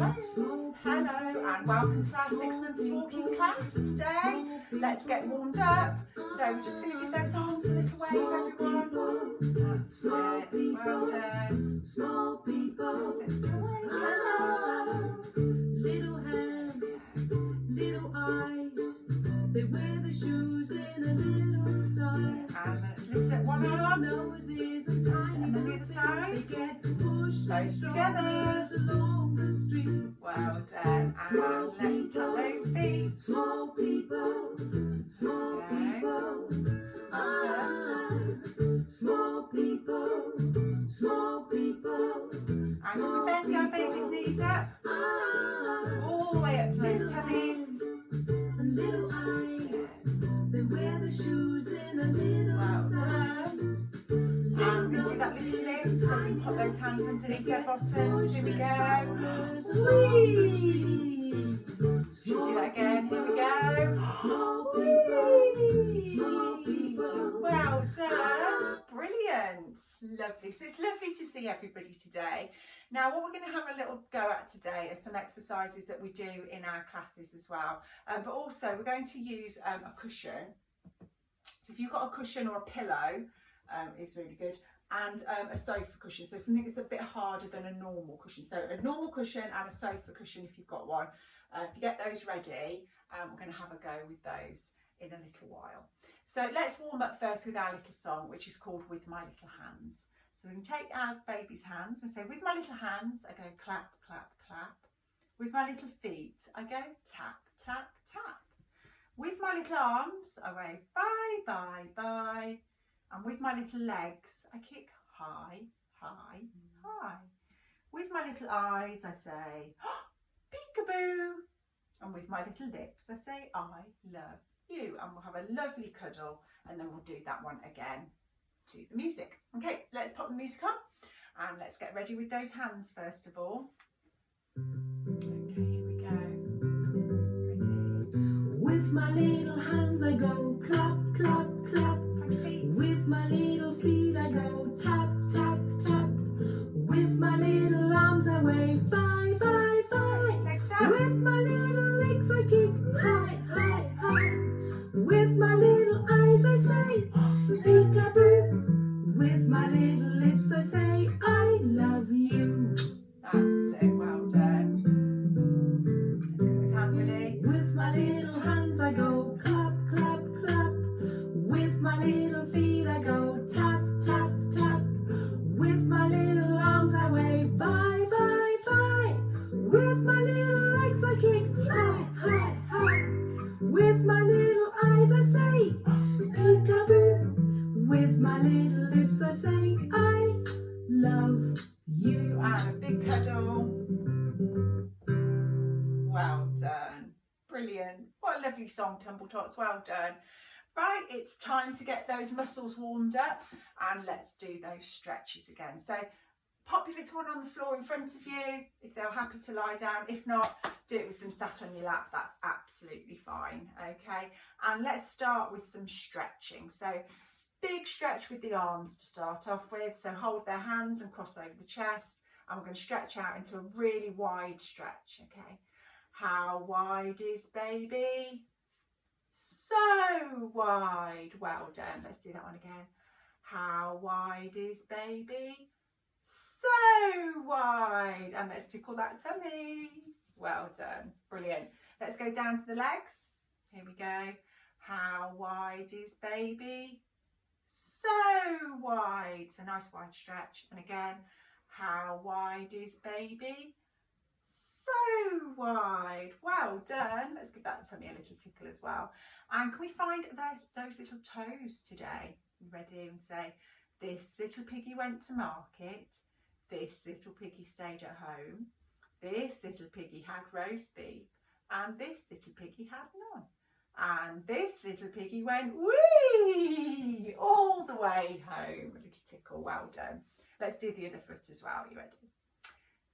Hello and welcome to our 6 months walking class. Today, let's get warmed up. So we're just going to give those arms a little wave, everyone. That's it. Well done. Small people. Let's do a wave. Hello. Little hands, little eyes. They wear the shoes in a little size. And let's lift up one arm. Noses and tiny And then the other side. they get pushed Those together. along the street. Well done. And let's tap those feet. Small people, small people. Small people, small people. And we bend our baby's knees up. All the way up to those tummies. And little eyes, they wear the shoes in a little Well size. done. And we're going to do that little lift, so we can put those hands underneath their bottoms. Here we go. Whee! Should we do that again? Here we go. Whee! Well done. Brilliant. Lovely. So it's lovely to see everybody today. Now what we're going to have a little go at today are some exercises that we do in our classes as well. But also we're going to use a cushion. So if you've got a cushion or a pillow, it's really good. And a sofa cushion, so something that's a bit harder than a normal cushion. So a normal cushion and a sofa cushion if you've got one. If you get those ready, we're going to have a go with those in a little while. So let's warm up first with our little song, which is called With My Little Hands. So we can take our baby's hands and say, with my little hands, I go clap, clap, clap. With my little feet, I go tap, tap, tap. With my little arms, I wave bye, bye, bye. And with my little legs, I kick high, high, high. With my little eyes, I say, oh, peekaboo. And with my little lips, I say, I love you. And we'll have a lovely cuddle, and then we'll do that one again to the music. Okay, let's pop the music on, and let's get ready with those hands first of all. Okay, here we go. Ready? With my little hands I go clap, clap, clap. With my little feet I go tap, tap, tap. With my little arms I wave bye, bye, bye. Legs up. With my little legs I kick high, high, high. With my little eyes I say peekaboo. With my little lips I say I love you. That's it, well done. Let's get those hands ready. With my little hands I go clap, clap, clap. With my little feet I go tap, tap, tap. With my little arms I wave bye, bye, bye. With my little legs I kick high, high, high. With my little eyes I say peekaboo. With my little lips I say I love you. And a big cuddle. Well done. Brilliant. What a lovely song, Tumble Tots. Well done. Right, it's time to get those muscles warmed up, and let's do those stretches again. So pop your little one on the floor in front of you if they're happy to lie down. If not, do it with them sat on your lap. That's absolutely fine. Okay, and let's start with some stretching. So big stretch with the arms to start off with. So hold their hands and cross over the chest, and we're going to stretch out into a really wide stretch. Okay, how wide is baby? So wide. Well done. Let's do that one again. How wide is baby? So wide. And let's tickle that tummy. Well done. Brilliant. Let's go down to the legs. Here we go. How wide is baby? So wide. So nice wide stretch. And again, how wide is baby? So wide. Well done. Let's give that tummy a little tickle as well. And can we find those little toes today? Ready? And say, this little piggy went to market. This little piggy stayed at home. This little piggy had roast beef. And this little piggy had none. And this little piggy went wee all the way home. A little tickle. Well done. Let's do the other foot as well. You ready?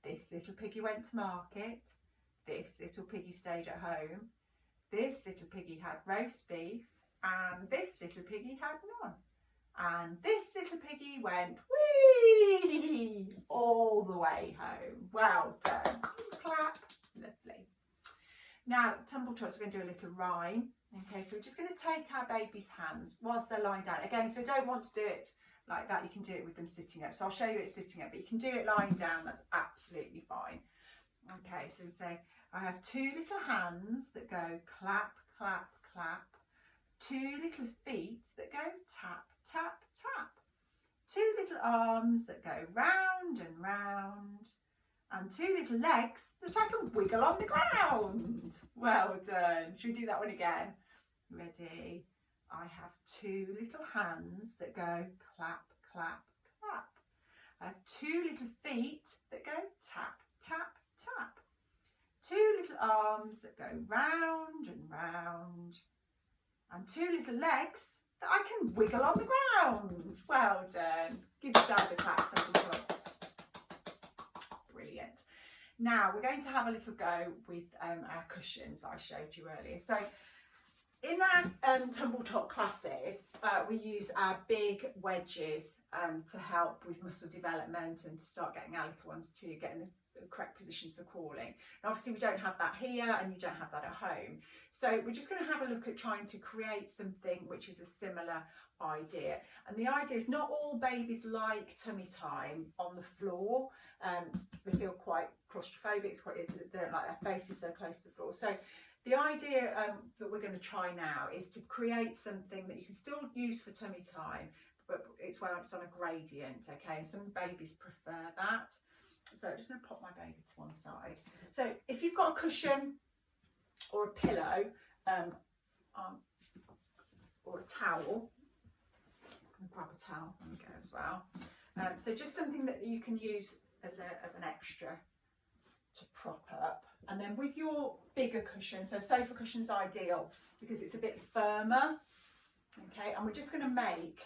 This little piggy went to market. This little piggy stayed at home. This little piggy had roast beef. And this little piggy had none. And this little piggy went wee all the way home. Well done. Clap. Now, tumble tots, we're going to do a little rhyme. Okay, so we're just going to take our baby's hands whilst they're lying down. Again, if they don't want to do it like that, you can do it with them sitting up. So I'll show you it sitting up, but you can do it lying down. That's absolutely fine. Okay, so we say, I have two little hands that go clap, clap, clap. Two little feet that go tap, tap, tap. Two little arms that go round and round. And two little legs that I can wiggle on the ground. Well done. Should we do that one again? Ready? I have two little hands that go clap, clap, clap. I have two little feet that go tap, tap, tap. Two little arms that go round and round. And two little legs that I can wiggle on the ground. Well done. Give yourselves a clap. Brilliant. Now we're going to have a little go with our cushions that I showed you earlier. So in our tumble tot classes, we use our big wedges to help with muscle development and to start getting our little ones to get in the correct positions for crawling. And obviously we don't have that here and you don't have that at home. So we're just going to have a look at trying to create something which is a similar idea. And the idea is not all babies like tummy time on the floor. They feel quite claustrophobic, they don't like their faces so close to the floor. So the idea that we're going to try now is to create something that you can still use for tummy time, but it's where it's on a gradient, okay? And some babies prefer that. So I'm just going to pop my baby to one side. So if you've got a cushion or a pillow or a towel, I'm just going to grab a towel and go as well. So just something that you can use as an extra to prop up. And then with your bigger cushion, so sofa cushion's ideal because it's a bit firmer, okay? And we're just going to make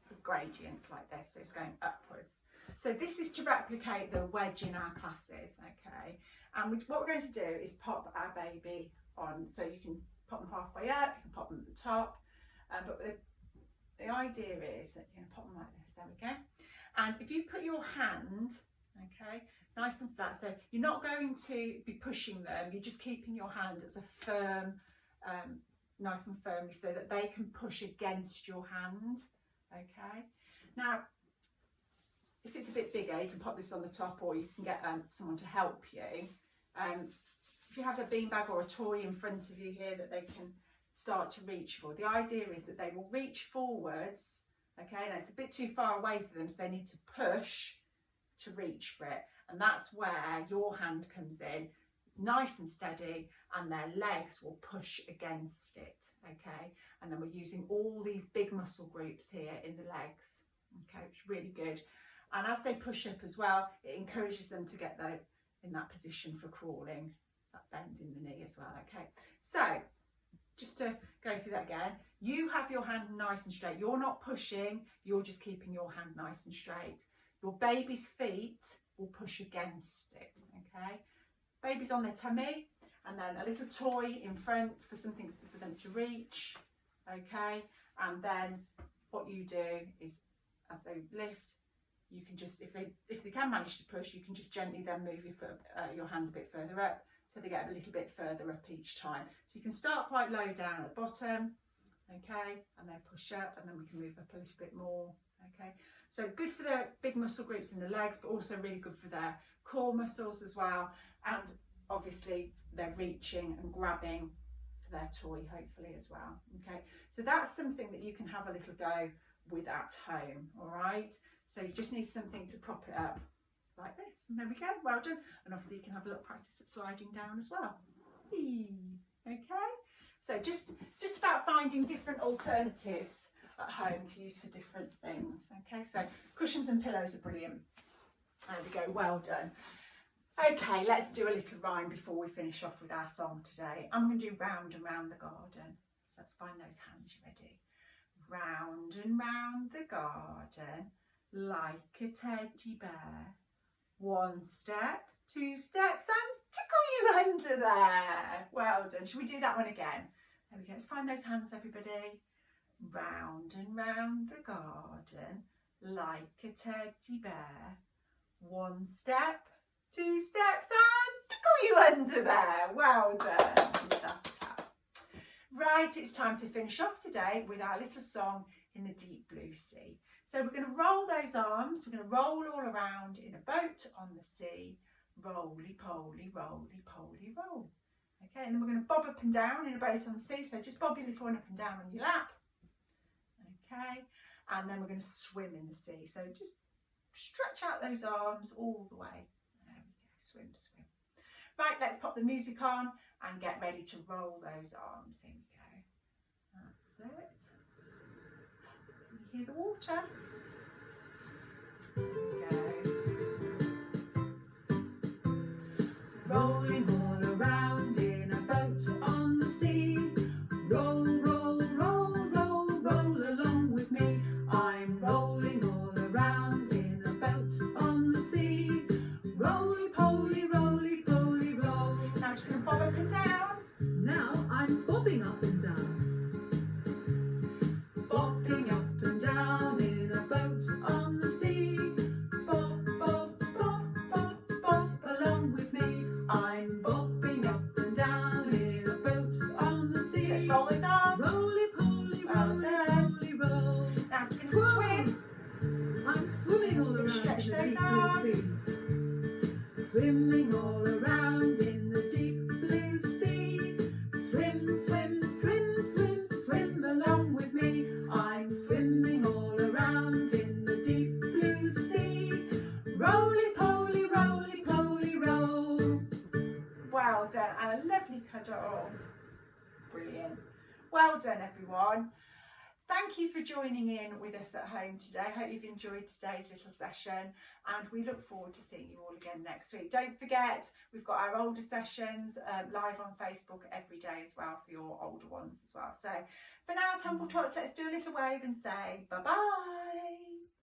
a gradient like this, so it's going upwards. So this is to replicate the wedge in our classes, okay? And what we're going to do is pop our baby on, so you can pop them halfway up, you can pop them at the top, but the idea is that you're going to pop them like this, there we go. And if you put your hand, okay, nice and flat, so you're not going to be pushing them, you're just keeping your hand as a firm, nice and firmly so that they can push against your hand, okay? Now, if it's a bit bigger, you can pop this on the top or you can get someone to help you. If you have a beanbag or a toy in front of you here that they can start to reach for, the idea is that they will reach forwards, okay, and it's a bit too far away for them, so they need to push to reach for it. And that's where your hand comes in, nice and steady, and their legs will push against it, okay? And then we're using all these big muscle groups here in the legs, okay, which is really good. And as they push up as well, it encourages them to get in that position for crawling, that bend in the knee as well, okay? So, just to go through that again, you have your hand nice and straight. You're not pushing, you're just keeping your hand nice and straight. Your baby's feet will push against it, okay? Baby's on their tummy, and then a little toy in front for something for them to reach, okay? And then what you do is, as they lift, you can just, if they can manage to push, you can just gently then move your hand a bit further up, so they get a little bit further up each time. So you can start quite low down at the bottom, okay, and then push up, and then we can move up a little bit more, okay. So good for the big muscle groups in the legs, but also really good for their core muscles as well. And obviously they're reaching and grabbing for their toy, hopefully as well, okay. So that's something that you can have a little go with at home, all right. So you just need something to prop it up like this, and there we go, well done. And obviously you can have a little practice at sliding down as well. Okay, so it's just about finding different alternatives at home to use for different things. Okay, so cushions and pillows are brilliant. There we go, well done. Okay, let's do a little rhyme before we finish off with our song today. I'm going to do round and round the garden. So let's find those hands. You ready? Round and round the garden like a teddy bear. One step, two steps, and tickle you under there. Well done. Should we do that one again? There we go. Let's find those hands, everybody. Round and round the garden like a teddy bear. One step, two steps, and got you under there. Well done. Fantastic. Right, it's time to finish off today with our little song in the deep blue sea. So we're going to roll those arms. We're going to roll all around in a boat on the sea. Roly-poly, roly-poly, roll. Okay, and then we're going to bob up and down in a boat on the sea. So just bob your little one up and down on your lap. Okay, and then we're going to swim in the sea. So just stretch out those arms all the way. There we go, swim, swim. Right, let's pop the music on and get ready to roll those arms. Here we go. That's it. You hear the water? There we go. Rolling all around in a boat on the sea. Roll, roll, roll, roll, roll along with me. I'm rolling all around in a boat on the sea. Roly-poly, roly-poly, roll. Now I'm just going to bob up and down. Now I'm bobbing up and down. Bobbing up and down in a boat on the sea. Bob, bob, bob, bob, bob along with me. I'm bobbing up and down in a boat on the sea. Let's roll those arms. Roly-poly, Well done. roly, roll. Now I'm going to swim. I'm swimming all So around stretch in the those deep blue arms. sea. Swimming all around in the deep blue sea. Swim, swim, swim, swim, swim along with me. I'm swimming all around in the deep blue sea. Roly-poly, roly-poly, roll. Well done, and a lovely cuddle. Brilliant. Well done, everyone. Thank you for joining in with us at home today. I hope you've enjoyed today's little session, and we look forward to seeing you all again next week. Don't forget, we've got our older sessions live on Facebook every day as well for your older ones as well. So for now, Tumble Tots, let's do a little wave and say bye-bye.